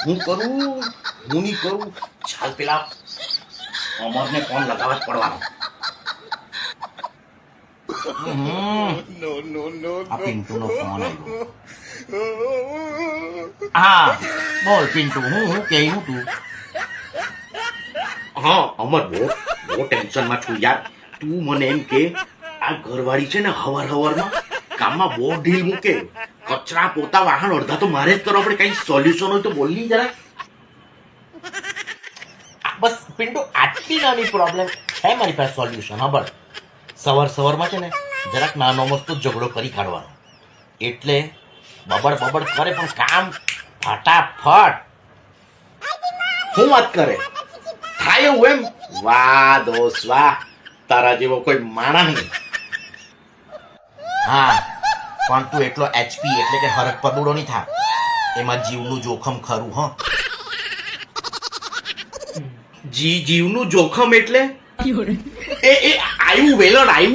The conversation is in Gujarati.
હું કરું હું નહીં કરું. ચાલ પેલા અમરને ફોન લગાવવા જ પડવાનો. આ પિન્ટુનો ફોન આવ્યો. હા બોલ પિન્ટુ, હું કે હું તું. હા અમર, બહુ ટેન્શનમાં છું યાર. તું મને એમ કે આ ઘરવાળી છે ને હવારમાં કામમાં બહુ ઢીલ મૂકે. કચરા પોતા વાહન અડધા તો મારે જ કરવા પડે. કઈ સોલ્યુશન હોય તો બોલ ની જરા. બસ પિન્ટુ, આટલી નાની પ્રોબ્લેમ છે મારી પાસે સોલ્યુશન. હા બસ સવારમાં છે ને જરાક નાનો મસ્તો ઝઘડો કરી કાઢવાનો, એટલે બબડ કરે પણ કામ ફટાફટ. શું વાત કરે? થાય એવું એમ? વાહ દોસ્ત વાહ, તારા જેવો કોઈ માણસ નહીં. હા પણ તું એટલો એચપી એટલે કે હરક પદુડો નહીં થા. એમાં જીવનું જોખમ ખરું. હ જીવનું જોખમ એટલે એ આવ્યું વેલણ આવ્યું.